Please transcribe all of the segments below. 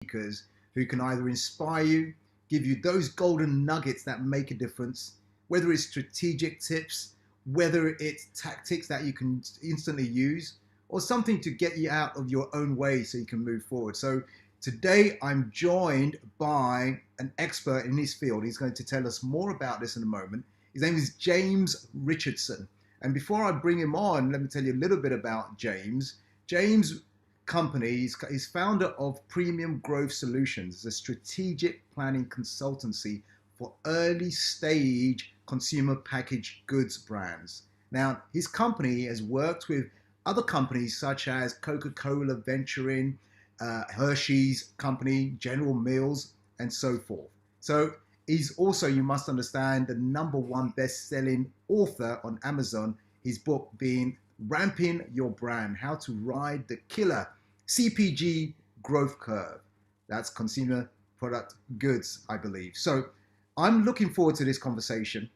speakers who can either inspire you, give you those golden nuggets that make a difference, whether it's strategic tips, whether it's tactics that you can instantly use, or something to get you out of your own way so you can move forward. So today I'm joined by an expert in his field. He's going to tell us more about this in a moment. His name is James Richardson. And before I bring him on, let me tell you a little bit about James. James Company is founder of Premium Growth Solutions. It's a strategic planning consultancy for early stage consumer packaged goods brands. Now, his company has worked with other companies such as Coca-Cola venturing, Hershey's Company, General Mills, and so forth. So he's also, you must understand, the #1 best-selling author on Amazon, his book being Ramping Your Brand, How to Ride the Killer CPG Growth Curve. That's consumer product goods, I believe. So I'm looking forward to this conversation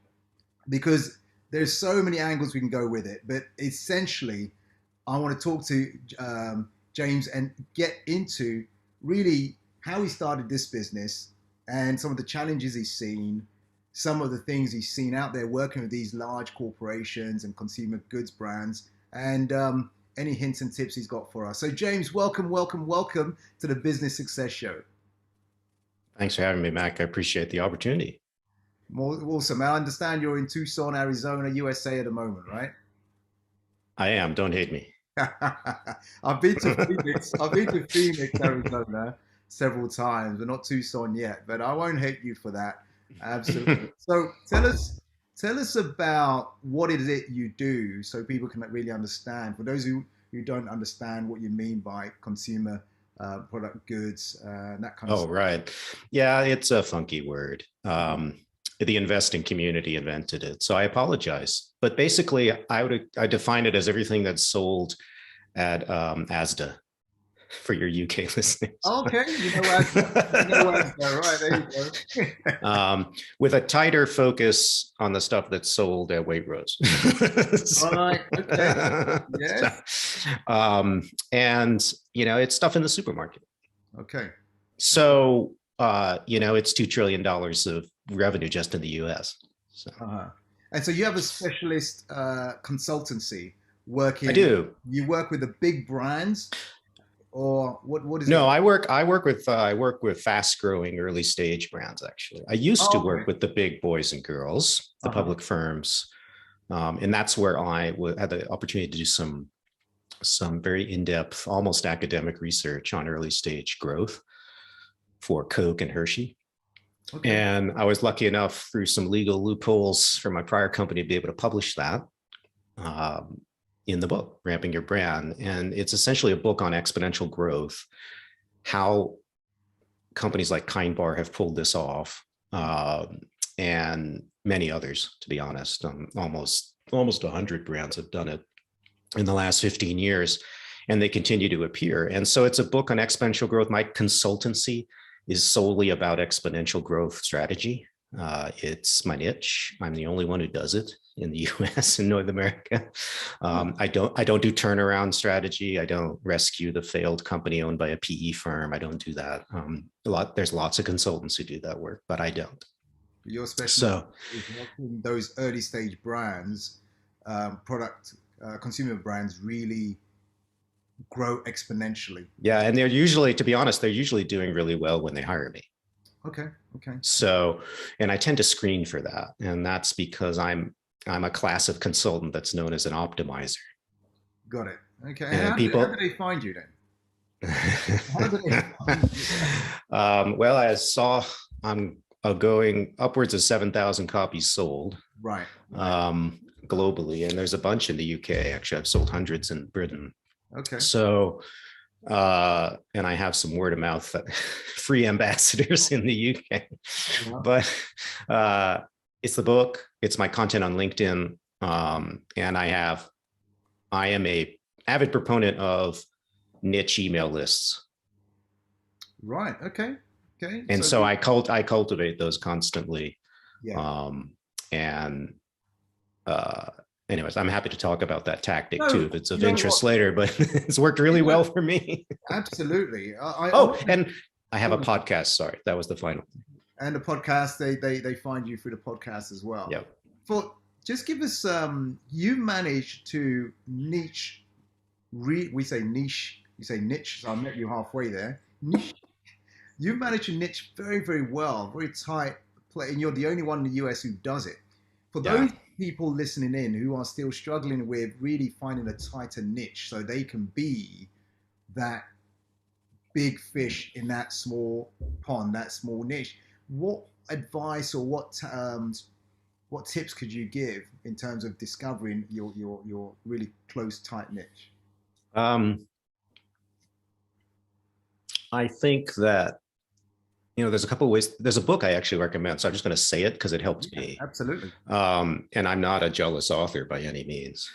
because there's so many angles we can go with it. But essentially, I want to talk to James and get into really how he started this business and some of the challenges he's seen, some of the things he's seen out there working with these large corporations and consumer goods brands, and any hints and tips he's got for us. So James, welcome to the Business Success Show. Thanks for having me, Mac. I appreciate the opportunity. Awesome. I understand you're in Tucson, Arizona, USA at the moment, right? I am. Don't hate me. I've been to Phoenix, Arizona several times, but not Tucson yet. But I won't hate you for that. Absolutely. So tell us about what is it you do so people can really understand. For those who don't understand what you mean by consumer product goods, that kind of stuff. Oh, right. Yeah, it's a funky word. The investing community invented it, so I apologize. But basically, I define it as everything that's sold at ASDA for your UK listeners. Okay, you know ASDA, right? There you go. With a tighter focus on the stuff that's sold at Waitrose. Right. Okay. Yes. And it's stuff in the supermarket. Okay. So it's $2 trillion of revenue just in the U.S. So. And so you have a specialist consultancy working. I do. You work with the big brands, or what is? No, I work with fast-growing early stage brands. Actually, I used to work with the big boys and girls, the public firms, and that's where I had the opportunity to do some very in-depth, almost academic research on early stage growth for Coke and Hershey. Okay. And I was lucky enough through some legal loopholes from my prior company to be able to publish that in the book, Ramping Your Brand. And it's essentially a book on exponential growth, how companies like Kind Bar have pulled this off, and many others, to be honest. Almost 100 brands have done it in the last 15 years, and they continue to appear. And so it's a book on exponential growth. My consultancy is solely about exponential growth strategy. It's my niche. I'm the only one who does it in the US and North America. I don't do turnaround strategy. I don't rescue the failed company owned by a PE firm. I don't do that. There's lots of consultants who do that work, but I don't. Your specialty is helping those early stage brands, consumer brands, really grow exponentially. Yeah, and they're usually, to be honest, they're usually doing really well when they hire me. Okay. So, and I tend to screen for that, and that's because I'm a class of consultant that's known as an optimizer. Got it. Okay. And how do they find you then? How do they find you? Well, I saw I'm going upwards of 7,000 copies sold. Right. Globally, and there's a bunch in the UK. Actually, I've sold hundreds in Britain. Okay. So, and I have some word of mouth free ambassadors in the UK, but it's the book, it's my content on LinkedIn. And I am a avid proponent of niche email lists. Right. Okay. And so I cultivate those constantly. Yeah. Anyways, I'm happy to talk about that tactic too, if it's of interest later, but it's worked really well for me. Absolutely. I have a podcast. Sorry, that was the final. And the podcast, they find you through the podcast as well. Yep. Just give us, you managed to niche, we say niche, you say niche, so I met you halfway there. Niche. You've managed to niche very, very well, very tight play, and you're the only one in the US who does it. For those people listening in who are still struggling with really finding a tighter niche so they can be that big fish in that small pond, that small niche, what advice or what tips could you give in terms of discovering your really close, tight niche? I think that, there's a couple of ways. There's a book I actually recommend, so I'm just going to say it because it helped me. Absolutely. And I'm not a jealous author by any means.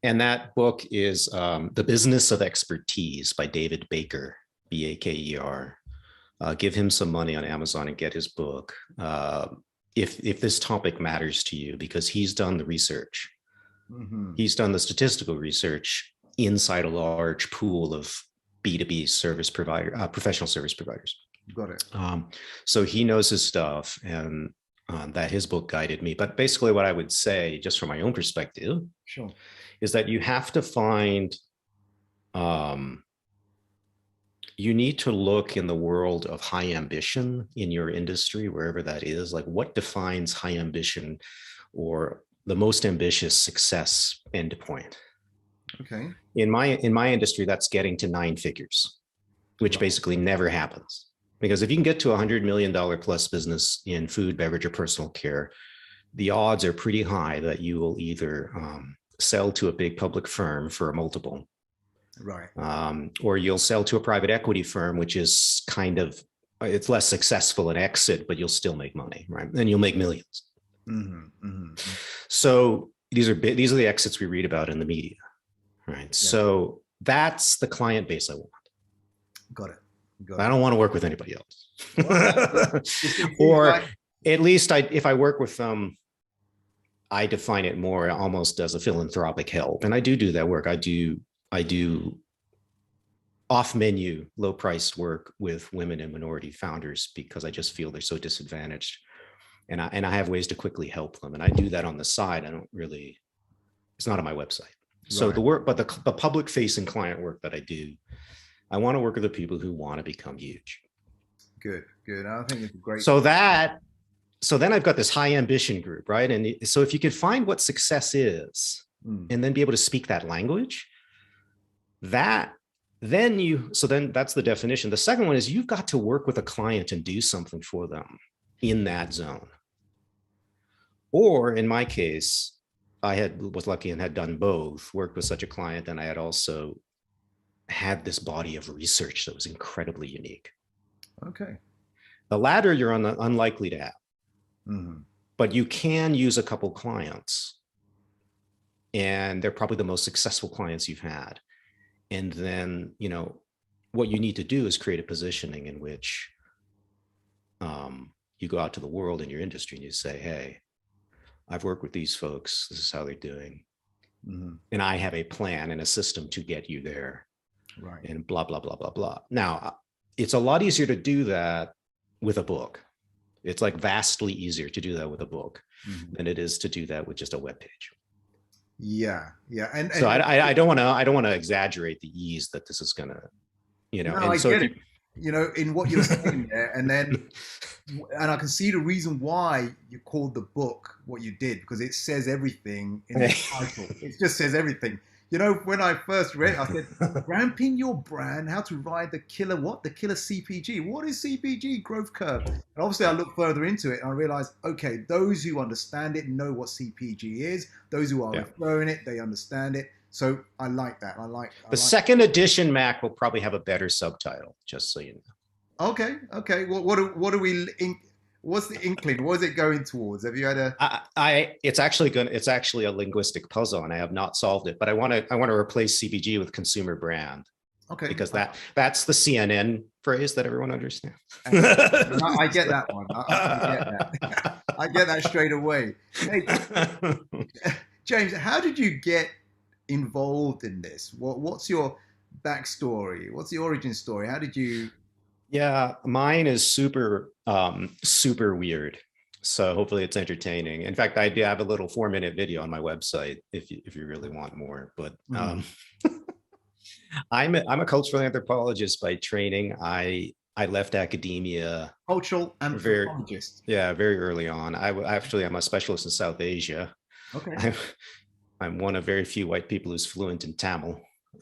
And that book is The Business of Expertise by David Baker, Baker. Give him some money on Amazon and get his book if this topic matters to you, because he's done the research. Mm-hmm. He's done the statistical research inside a large pool of B2B service provider, professional service providers. Got it. So he knows his stuff, and that his book guided me. But basically what I would say, just from my own perspective, sure, is that you have to find, you need to look in the world of high ambition in your industry, wherever that is. Like, what defines high ambition or the most ambitious success endpoint? Okay. In my industry, that's getting to 9 figures, which basically never happens. Because if you can get to $100 million plus business in food, beverage, or personal care, the odds are pretty high that you will either sell to a big public firm for a multiple, right, or you'll sell to a private equity firm, which is it's less successful at exit, but you'll still make money, right? And you'll make millions. Mm-hmm, mm-hmm. So these are the exits we read about in the media. Right. Yeah. So that's the client base I want. Got it. I don't want to work with anybody else. Or at least if I work with them, I define it more almost as a philanthropic help. And I do that work. I do off-menu, low-priced work with women and minority founders because I just feel they're so disadvantaged. And I have ways to quickly help them. And I do that on the side. It's not on my website. So the work, but the public facing client work that I do, I want to work with the people who want to become huge. Good. I think it's great. So then I've got this high ambition group, right? And so if you can find what success is and then be able to speak that language, then that's the definition. The second one is you've got to work with a client and do something for them in that zone. Or in my case, I was lucky and had done both, worked with such a client, and I had also had this body of research that was incredibly unique. Okay. The latter you're unlikely to have, but you can use a couple clients, and they're probably the most successful clients you've had. And then, what you need to do is create a positioning in which you go out to the world in your industry and you say, hey, I've worked with these folks. This is how they're doing. Mm-hmm. And I have a plan and a system to get you there. Right. And blah, blah, blah, blah, blah. Now, it's a lot easier to do that with a book. It's like vastly easier to do that with a book than it is to do that with just a web page. Yeah. And so I don't want to exaggerate the ease that this is going to, No, I get it. In what you're saying there, and I can see the reason why you called the book what you did, because it says everything in the title. It just says everything. When I first read it, I said, ramping your brand, how to ride the killer CPG. What is CPG? Growth curve. And obviously I looked further into it and I realized, okay, those who understand it know what CPG is. Those who are referring it, they understand it. So I like that. The second edition Mac will probably have a better subtitle, just so you know. Okay. Well, what's the inkling? What is it going towards? Have you had it's actually a linguistic puzzle, and I have not solved it. But I want to replace CPG with consumer brand. Okay. Because that's the CNN phrase that everyone understands. I get that one. I get that. I get that straight away. Hey, James, how did you get involved in this? What's your backstory? What's the origin story? How did you? Yeah, mine is super weird. So hopefully it's entertaining. In fact, I do have a little 4-minute video on my website if you really want more. But I'm a cultural anthropologist by training. I left academia Cultural very anthropologist. very early on. I'm a specialist in South Asia. Okay. I'm one of very few white people who's fluent in Tamil,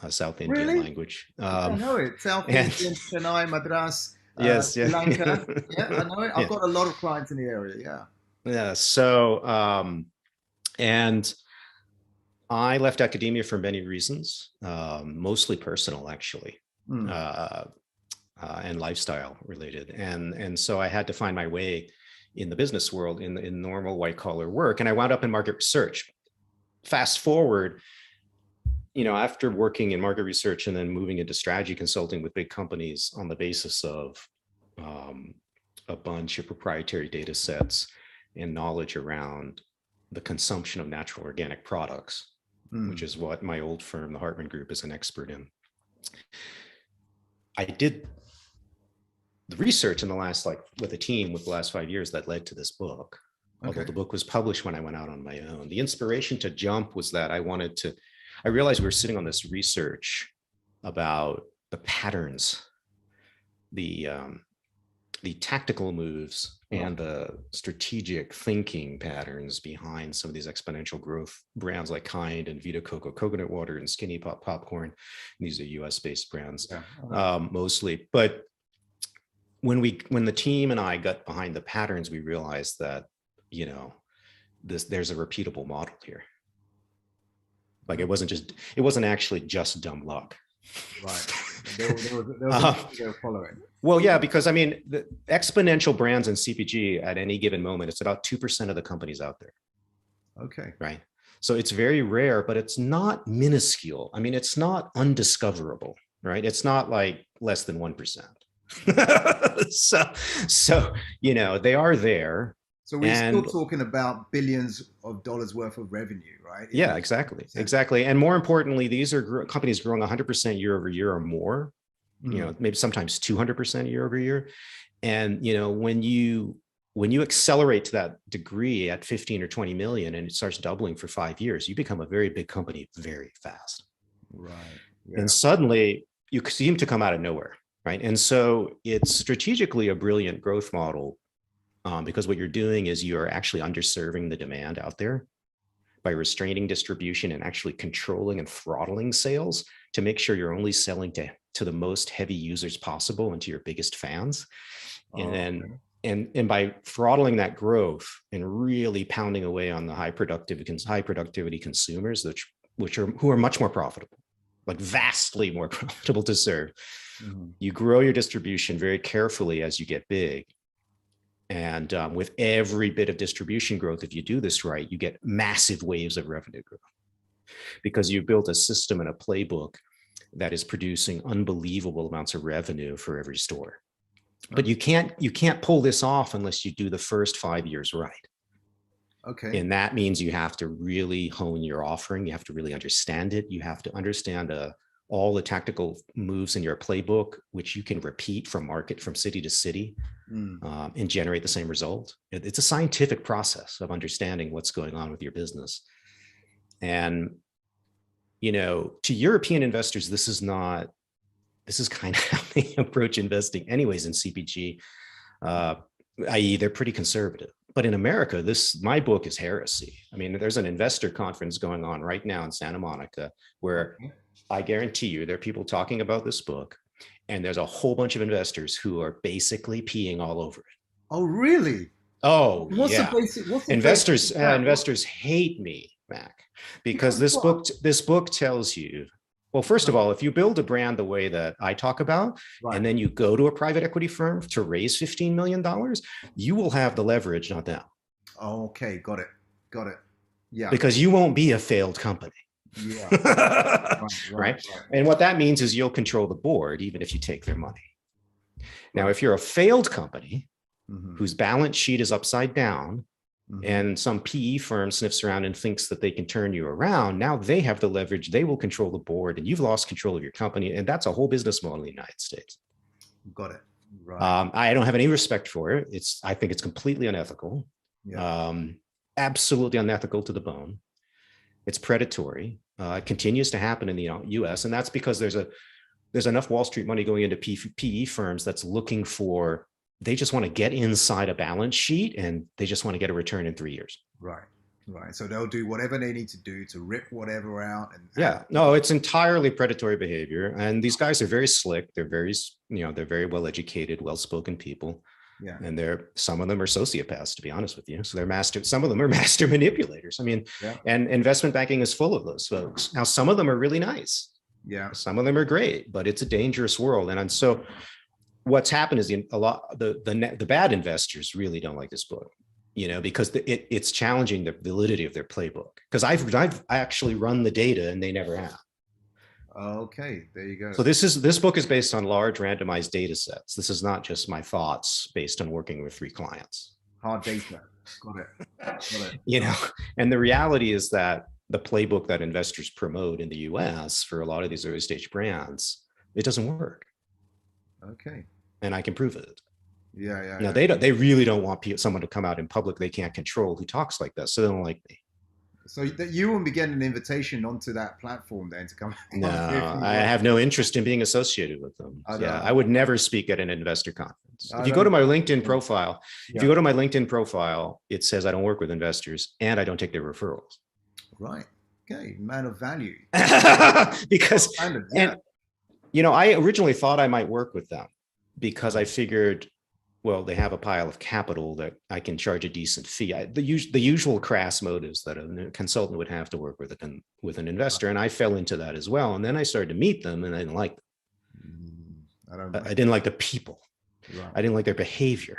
South Indian Really? language. Yeah, I know it. South And Indian, Chennai, Madras, yes, Sri yeah, Lanka. Yeah, I know it. I've yeah, got a lot of clients in the area. Yeah. yeah. So, and I left academia for many reasons, mostly personal, actually, Mm. uh, and lifestyle related. And so I had to find my way in the business world in normal white collar work, and I wound up in market research. Fast forward, after working in market research and then moving into strategy consulting with big companies on the basis of a bunch of proprietary data sets and knowledge around the consumption of natural organic products, which is what my old firm, the Hartman Group, is an expert in. I did the research in the last, with a team with the last 5 years that led to this book. Okay. Although the book was published when I went out on my own. The inspiration to jump was that I realized we were sitting on this research about the patterns, the tactical moves and the strategic thinking patterns behind some of these exponential growth brands like Kind and Vita Coco Coconut Water and Skinny Pop Popcorn. And these are US-based brands, mostly. But when the team and I got behind the patterns, we realized that, there's a repeatable model here. Like it wasn't actually just dumb luck. Right. There was following. Well, yeah, because the exponential brands in CPG at any given moment, it's about 2% of the companies out there. Okay. Right. So it's very rare, but it's not minuscule. It's not undiscoverable, right? It's not like less than 1%. so, they are there. So we're still talking about billions of dollars worth of revenue, right? Yeah, exactly. And more importantly, these are companies growing 100% year over year or more, maybe sometimes 200% year over year. And, when you accelerate to that degree at 15 or 20 million and it starts doubling for 5 years, you become a very big company very fast. Right. Yeah. And suddenly you seem to come out of nowhere, right? And so it's strategically a brilliant growth model. Because what you're doing is you're actually underserving the demand out there by restraining distribution and actually controlling and throttling sales to make sure you're only selling to the most heavy users possible and to your biggest fans. And by throttling that growth and really pounding away on the high productivity consumers, who are much more profitable, like vastly more profitable to serve. You grow your distribution very carefully as you get big. And with every bit of distribution growth, if you do this right, you get massive waves of revenue growth because you built a system and a playbook that is producing unbelievable amounts of revenue for every store. But you can't pull this off unless you do the first 5 years right. Okay. And that means you have to really hone your offering. You have to really understand it. You have to understand all the tactical moves in your playbook, which you can repeat from city to city and generate the same result. It's a scientific process of understanding what's going on with your business. And, to European investors, this is kind of how they approach investing anyways in CPG, i.e. they're pretty conservative. But in America, my book is heresy. There's an investor conference going on right now in Santa Monica where I guarantee you there are people talking about this book, and there's a whole bunch of investors who are basically peeing all over it. Oh, really? Oh, what's the investors hate me, Mac, because this book tells you, well, first of all, if you build a brand the way that I talk about, and then you go to a private equity firm to raise $15 million, you will have the leverage, not them. Oh, okay. Got it. Yeah. Because you won't be a failed company. Yeah. right. And what that means is you'll control the board, even if you take their money. Now, if you're a failed company whose balance sheet is upside down and some PE firm sniffs around and thinks that they can turn you around. Now they have the leverage, they will control the board, and you've lost control of your company. And that's a whole business model in the United States. Got it. Right. I don't have any respect for it. I think it's completely unethical. Yeah. Absolutely unethical to the bone. It's predatory. It continues to happen in the US. And that's because there's enough Wall Street money going into PE firms that's looking for, they just want to get inside a balance sheet and they just want to get a return in 3 years. Right. Right. So they'll do whatever they need to do to rip whatever out. No, it's entirely predatory behavior. And these guys are very slick. They're very well educated, well-spoken people. Yeah. And some of them are sociopaths, to be honest with you. So some of them are master manipulators. I mean, and investment banking is full of those folks. Now, some of them are really nice. Yeah. Some of them are great, but it's a dangerous world. And so what's happened is the bad investors really don't like this book, because it's challenging the validity of their playbook. Because I've actually run the data and they never have. Okay, there you go. So this book is based on large randomized data sets. This is not just my thoughts based on working with 3 clients. Hard data. Got it. And the reality is that the playbook that investors promote in the US for a lot of these early stage brands, it doesn't work. Okay. And I can prove it. Yeah. Now, they really don't want someone to come out in public they can't control who talks like that, so they don't like me. So that you won't be getting an invitation onto that platform then to come. No, I have no interest in being associated with them. I would never speak at an investor conference. If you go to my LinkedIn profile, it says I don't work with investors and I don't take their referrals. Right. Okay. Man of value. Because, I originally thought I might work with them because I figured, well, they have a pile of capital that I can charge a decent fee. The usual crass motives that a consultant would have to work with an investor. And I fell into that as well. And then I started to meet them and I didn't like them. I didn't like the people. Right. I didn't like their behavior.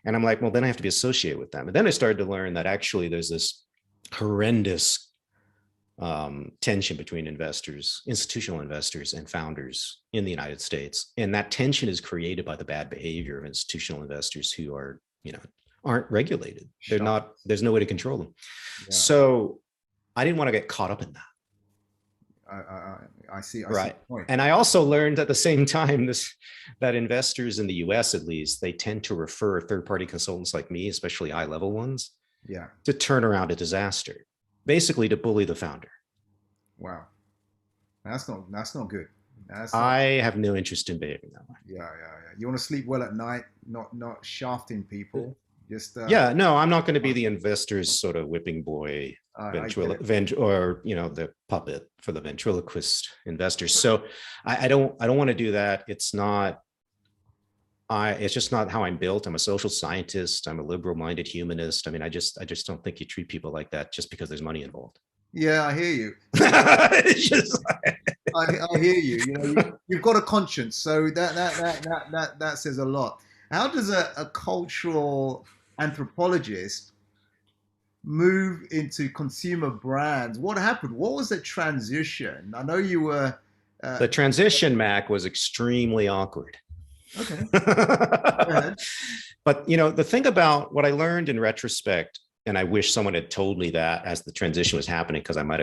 And I'm like, well, then I have to be associated with them. And then I started to learn that actually there's this horrendous tension between investors, institutional investors, and founders in the United States. And that tension is created by the bad behavior of institutional investors who are, aren't regulated. There's no way to control them. Yeah. So I didn't want to get caught up in that. I see. Right. See the point. And I also learned at the same time that investors in the US, at least, they tend to refer third-party consultants like me, especially high-level ones, to turn around a disaster. Basically to bully the founder. Wow. That's not good. I have no interest in behaving that way. Yeah. You want to sleep well at night, not shafting people. Just no, I'm not going to be the investor's sort of whipping boy or the puppet for the ventriloquist investors. So I don't want to do that. It's just not how I'm built. I'm a social scientist. I'm a liberal-minded humanist. I mean, I just don't think you treat people like that just because there's money involved. Yeah, I hear you. I hear you. You've got a conscience, so that says a lot. How does a cultural anthropologist move into consumer brands? What happened? What was the transition? I know you were. The transition, Mac, was extremely awkward. Okay. Go ahead. But the thing about what I learned in retrospect, and I wish someone had told me that as the transition was happening, because I might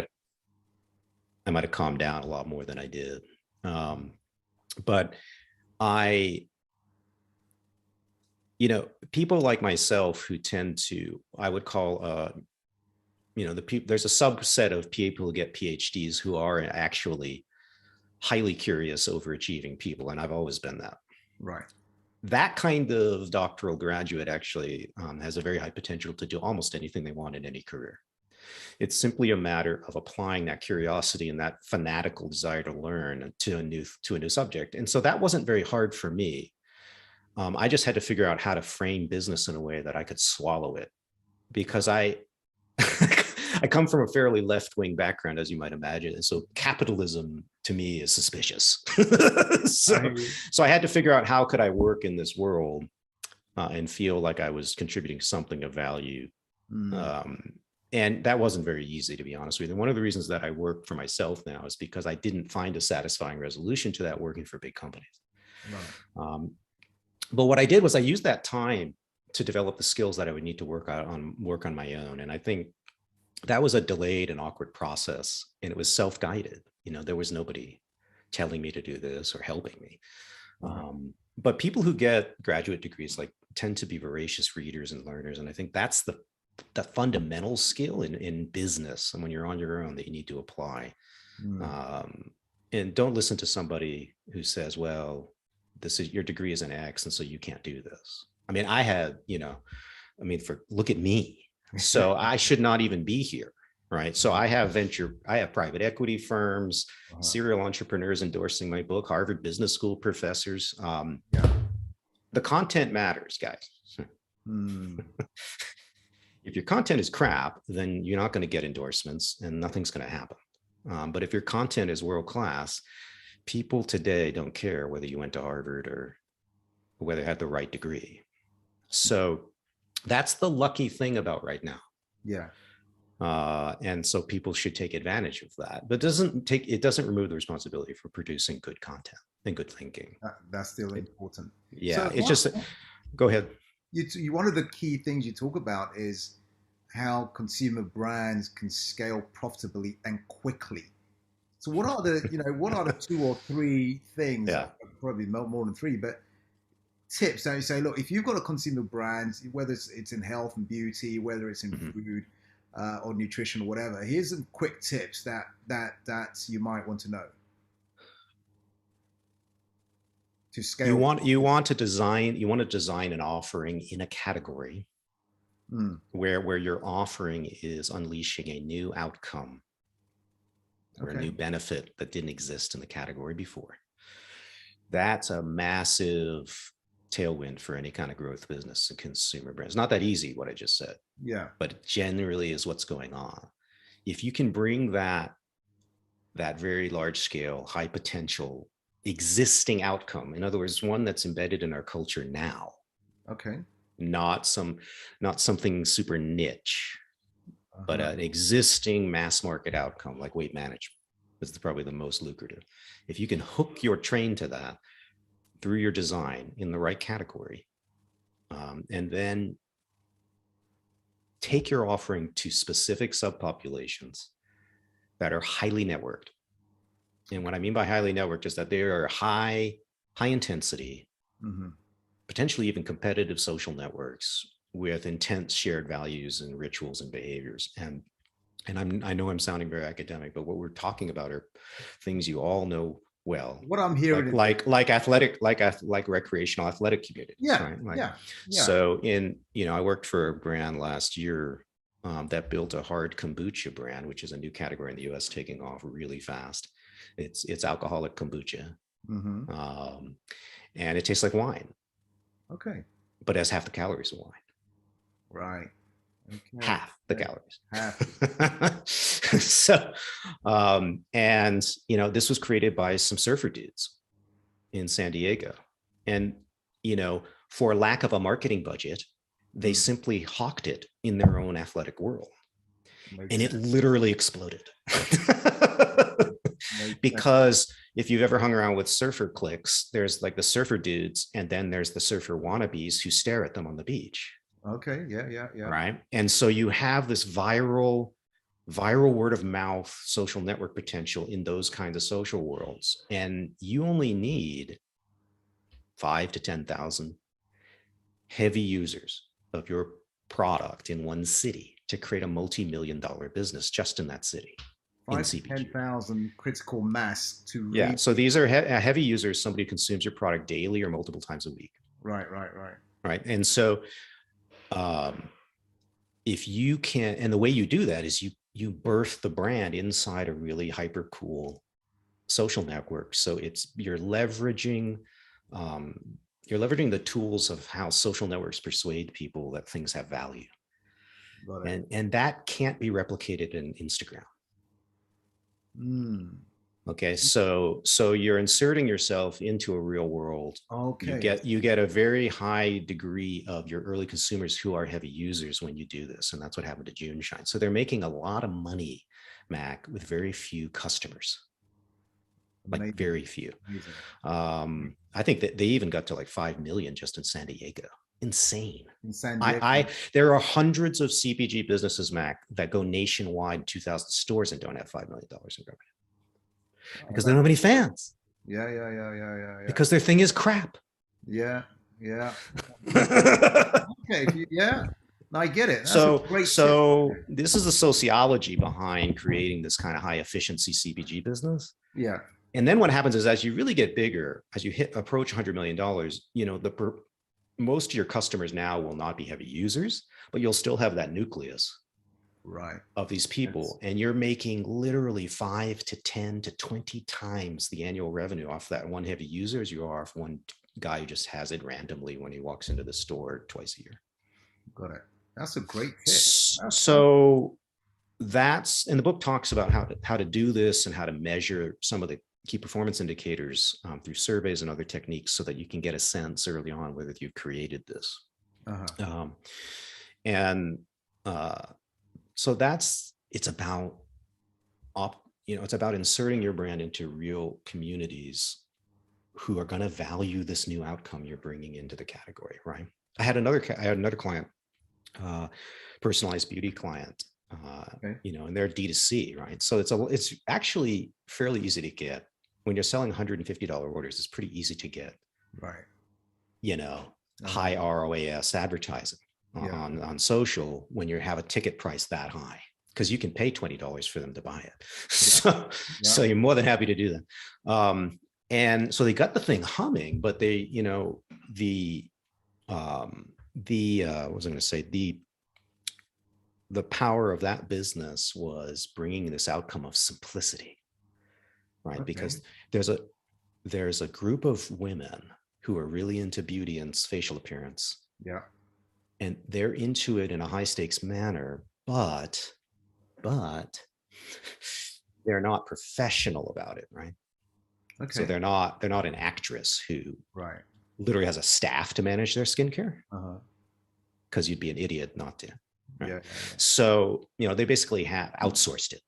have calmed down a lot more than I did. But people like myself who tend to, I would call, there's a subset of people who get PhDs who are actually highly curious, overachieving people, and I've always been that. Right. That kind of doctoral graduate actually has a very high potential to do almost anything they want in any career. It's simply a matter of applying that curiosity and that fanatical desire to learn to a new subject. And so that wasn't very hard for me. I just had to figure out how to frame business in a way that I could swallow it, because I come from a fairly left-wing background, as you might imagine. And so capitalism to me is suspicious. So I had to figure out how could I work in this world and feel like I was contributing something of value. And that wasn't very easy, to be honest with you. And one of the reasons that I work for myself now is because I didn't find a satisfying resolution to that working for big companies. Right. But what I did was I used that time to develop the skills that I would need to work on my own. And I think that was a delayed and awkward process, and it was self-guided. There was nobody telling me to do this or helping me. But people who get graduate degrees tend to be voracious readers and learners, and I think that's the fundamental skill in business and when you're on your own that you need to apply. And don't listen to somebody who says, well, this is your degree is an X, and so you can't do this. I mean, look at me. So I should not even be here, right? So I have private equity firms, serial entrepreneurs endorsing my book, Harvard Business School professors. The content matters, guys. If your content is crap, then you're not going to get endorsements and nothing's going to happen. But if your content is world-class, people today don't care whether you went to Harvard or whether you had the right degree. So that's the lucky thing about right now. Yeah. And so people should take advantage of that, but it doesn't remove the responsibility for producing good content and good thinking. That's still important. Yeah. So go ahead. One of the key things you talk about is how consumer brands can scale profitably and quickly. So what are the 2 or 3 things, probably more than 3, but tips that you say, look, if you've got a consumer brand, whether it's in health and beauty, whether it's in food or nutrition or whatever, here's some quick tips that you might want to know to scale. You want to design an offering in a category where your offering is unleashing a new outcome or a new benefit that didn't exist in the category before. That's a massive tailwind for any kind of growth business and consumer brands. Not that easy, what I just said. Yeah. But it generally is what's going on. If you can bring that very large scale, high potential, existing outcome, in other words, one that's embedded in our culture now. Okay. Not something super niche, but an existing mass market outcome like weight management is probably the most lucrative. If you can hook your train to that through your design in the right category, and then take your offering to specific subpopulations that are highly networked. And what I mean by highly networked is that they are high intensity, potentially even competitive social networks with intense shared values and rituals and behaviors. And I know I'm sounding very academic, but what we're talking about are things you all know well. What I'm hearing, like recreational athletic communities. Yeah, right? Yeah. So I worked for a brand last year that built a hard kombucha brand, which is a new category in the U.S. taking off really fast. It's alcoholic kombucha, and it tastes like wine. Okay. But it has half the calories of wine. Right. Okay. Half the calories. Half. So, and this was created by some surfer dudes in San Diego, and for lack of a marketing budget, they simply hawked it in their own athletic world, and it literally exploded. Because if you've ever hung around with surfer cliques, there's like the surfer dudes, and then there's the surfer wannabes who stare at them on the beach. Okay. Yeah. Right. And so you have this viral word of mouth social network potential in those kinds of social worlds. And you only need 5,000 to 10,000 heavy users of your product in one city to create a multi-million-dollar business just in that city. 5,000 to 10,000 critical mass to reach. Yeah. So these are heavy users. Somebody consumes your product daily or multiple times a week. Right. And so if you can, and the way you do that is you birth the brand inside a really hyper cool social network. So you're leveraging the tools of how social networks persuade people that things have value. And that can't be replicated in Instagram. Okay, so you're inserting yourself into a real world. Okay, you get a very high degree of your early consumers who are heavy users when you do this, and that's what happened to June Shine. So they're making a lot of money, Mac, with very few customers. Like very few. I think that they even got to like 5 million just in San Diego insane. In San Diego. There are hundreds of CPG businesses, Mac, that go nationwide, 2,000 stores, and don't have $5 million in revenue because they don't have any fans. Yeah. Because their thing is crap. Yeah. Okay. Yeah. I get it. That's a great so this is the sociology behind creating this kind of high efficiency CPG business. Yeah. And then what happens is, as you really get bigger, as you approach $100 million, most of your customers now will not be heavy users, but you'll still have that nucleus of these people. And you're making literally 5 to 10 to 20 times the annual revenue off that one heavy user as you are off one guy who just has it randomly when he walks into the store twice a year. Got it. That's a great tip. So that's, and the book talks about how to do this and how to measure some of the key performance indicators through surveys and other techniques so that you can get a sense early on whether you've created this. So it's about it's about inserting your brand into real communities who are going to value this new outcome you're bringing into the category, right? I had another client, personalized beauty client, and they're D2C, right? So it's actually fairly easy to get. When you're selling $150 orders, it's pretty easy to get, high ROAS advertising on social when you have a ticket price that high, because you can pay $20 for them to buy it. So you're more than happy to do that. And so they got the thing humming, but they, what was I going to say? The power of that business was bringing this outcome of simplicity, right? Because there's a group of women who are really into beauty and facial appearance. Yeah. And they're into it in a high stakes manner, but they're not professional about it, right? Okay. So they're not an actress who literally has a staff to manage their skincare, because you'd be an idiot not to. Right? Yeah. So, they basically have outsourced it.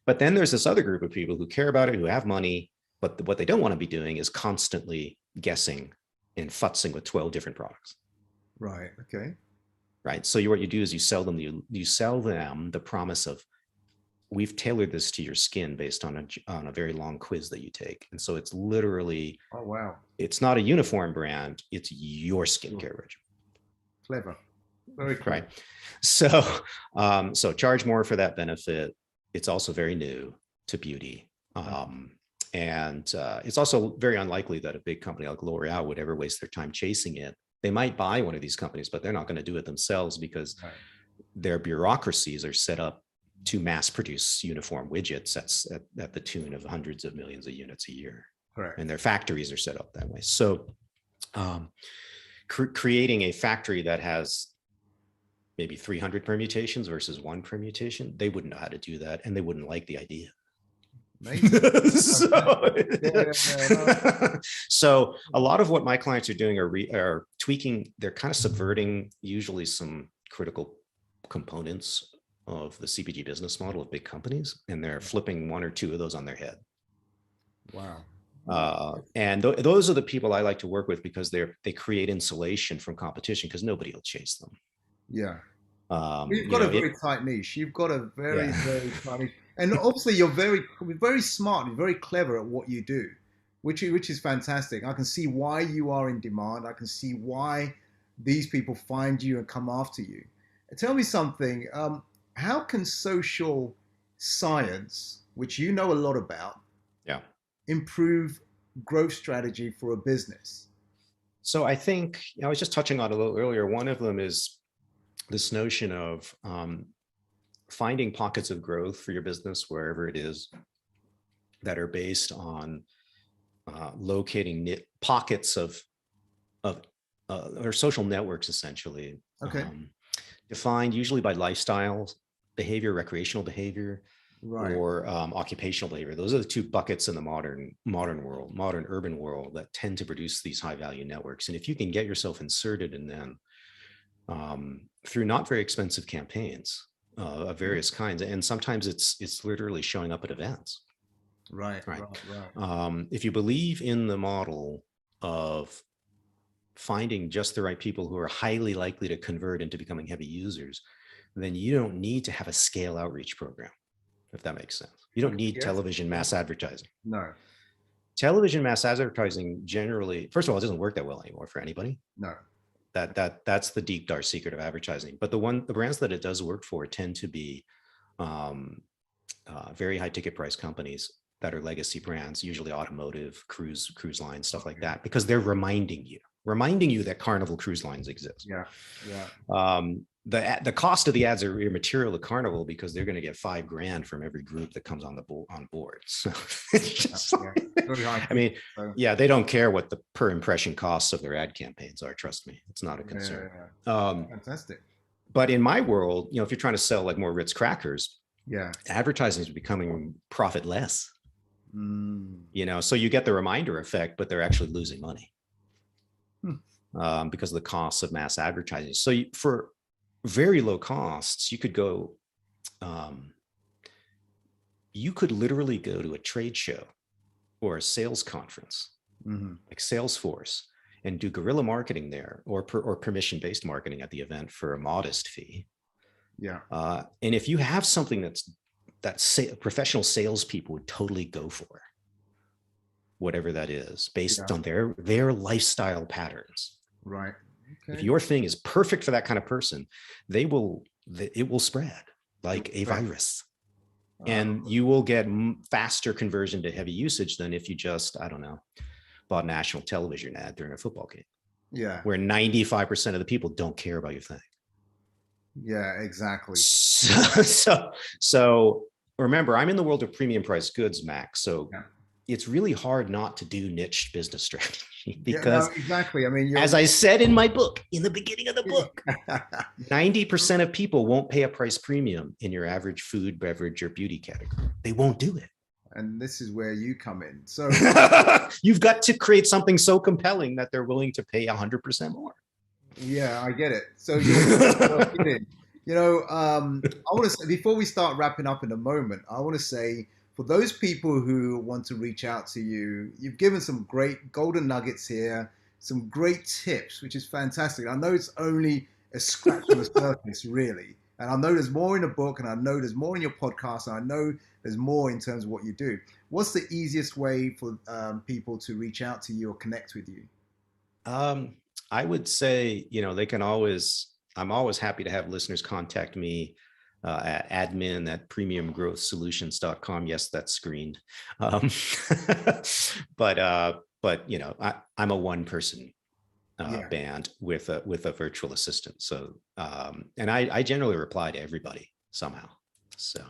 But then there's this other group of people who care about it, who have money, but what they don't want to be doing is constantly guessing and futzing with 12 different products. Right. Okay. Right. So what you do is you sell them the promise of, we've tailored this to your skin based on a very long quiz that you take. And so it's literally, oh, wow. It's not a uniform brand. It's your skincare regimen. Clever. Very clever. Right. So charge more for that benefit. It's also very new to beauty. And it's also very unlikely that a big company like L'Oreal would ever waste their time chasing it. They might buy one of these companies, but they're not going to do it themselves because their bureaucracies are set up to mass produce uniform widgets at the tune of hundreds of millions of units a year. Correct. And their factories are set up that way. So creating a factory that has maybe 300 permutations versus one permutation, they wouldn't know how to do that, and they wouldn't like the idea. So a lot of what my clients are doing are tweaking. They're kind of subverting usually some critical components of the CPG business model of big companies, and they're flipping one or two of those on their head. Wow. And those are the people I like to work with, because they create insulation from competition, because nobody will chase them. Yeah. You've got a very tight niche. You've got a very, very tight niche. And obviously you're very, very smart. You're very clever at what you do, which is fantastic. I can see why you are in demand. I can see why these people find you and come after you. Tell me something. How can social science, which you know a lot about, improve growth strategy for a business? So I think, I was just touching on it a little earlier. One of them is this notion of finding pockets of growth for your business, wherever it is, that are based on locating pockets of or social networks, essentially. Okay. Defined usually by lifestyle behavior, recreational behavior, or occupational behavior. Those are the two buckets in the modern urban world that tend to produce these high value networks. And if you can get yourself inserted in them through not very expensive campaigns of various kinds, and sometimes it's literally showing up at events. Right. If you believe in the model of finding just the right people who are highly likely to convert into becoming heavy users, then you don't need to have a scale outreach program, if that makes sense. You don't need television mass advertising. No. Television mass advertising generally, first of all, it doesn't work that well anymore for anybody. No. That's the deep dark secret of advertising. But the brands that it does work for tend to be very high ticket price companies that are legacy brands, usually automotive, cruise lines, stuff like that, because they're reminding you that Carnival Cruise Lines exist. The cost of the ads are immaterial to Carnival because they're going to get $5,000 from every group that comes on board. So it's just, I mean, they don't care what the per impression costs of their ad campaigns are. Trust me, it's not a concern. Fantastic. But in my world, if you're trying to sell like more Ritz crackers, advertising is becoming profitless. So you get the reminder effect, but they're actually losing money because of the costs of mass advertising. So for very low costs, you could go, you could literally go to a trade show or a sales conference like Salesforce and do guerrilla marketing there or permission-based marketing at the event for a modest fee. And if you have something that professional salespeople would totally go for, whatever that is, based on their lifestyle patterns. Right. Okay. If your thing is perfect for that kind of person, it will spread like a virus. And you will get faster conversion to heavy usage than if you just, I don't know, bought a national television ad during a football game. Yeah. Where 95% of the people don't care about your thing. Yeah, exactly. So remember, I'm in the world of premium price goods, Max. So it's really hard not to do niche business strategy because exactly. I mean, as I said in my book, in the beginning of the book, 90% of people won't pay a price premium in your average food, beverage, or beauty category. They won't do it. And this is where you come in. So you've got to create something so compelling that they're willing to pay 100% more. Yeah, I get it. So, I want to say, before we start wrapping up in a moment, I want to say, for those people who want to reach out to you, you've given some great golden nuggets here, some great tips, which is fantastic. I know it's only a scratch on the surface, really. And I know there's more in the book, and I know there's more in your podcast, and I know there's more in terms of what you do. What's the easiest way for people to reach out to you or connect with you? I would say, they can I'm always happy to have listeners contact me at admin@premiumgrowthsolutions.com. Yes, that's screened. But I'm a one-person band with a virtual assistant. So, and I generally reply to everybody somehow. So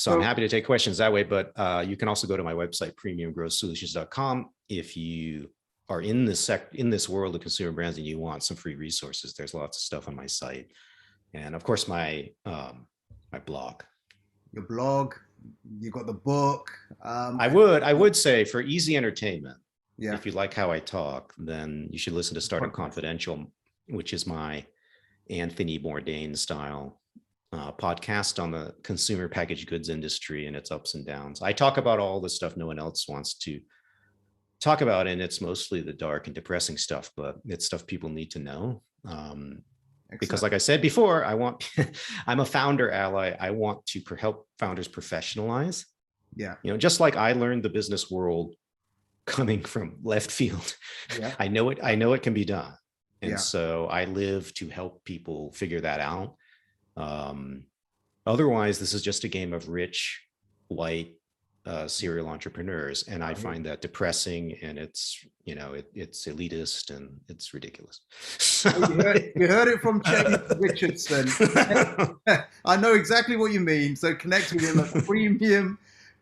I'm happy to take questions that way, but you can also go to my website, premiumgrowthsolutions.com. If you are in this world of consumer brands and you want some free resources, there's lots of stuff on my site. And of course, my blog. Your blog, you got the book. I would say for easy entertainment, if you like how I talk, then you should listen to Startup Confidential, which is my Anthony Bourdain style podcast on the consumer packaged goods industry and its ups and downs. I talk about all the stuff no one else wants to talk about, and it's mostly the dark and depressing stuff, but it's stuff people need to know. Because like I said before, I'm a founder ally. I want to help founders professionalize. Yeah. Just like I learned the business world coming from left field. Yeah. I know it can be done. And so I live to help people figure that out. Otherwise, this is just a game of rich, white, serial entrepreneurs, and I find that depressing, and it's it's elitist and it's ridiculous. You heard it from James Richardson. I know exactly what you mean. So connect with him at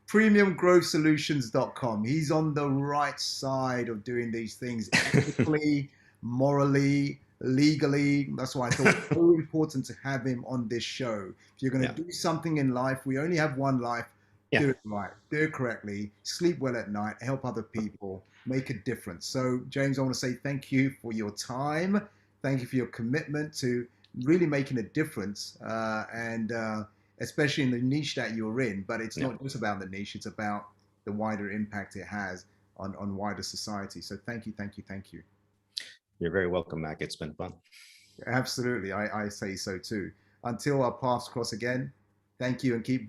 premiumgrowthsolutions.com. He's on the right side of doing these things ethically, morally, legally. That's why I thought it's so important to have him on this show. If you're going to do something in life, we only have one life. Do it right, do it correctly, sleep well at night, help other people, make a difference. So, James, I want to say thank you for your time. Thank you for your commitment to really making a difference, and especially in the niche that you're in. But it's not just about the niche, it's about the wider impact it has on wider society. So thank you. You're very welcome, Mac. It's been fun. Absolutely. I say so too. Until our paths cross again, thank you and keep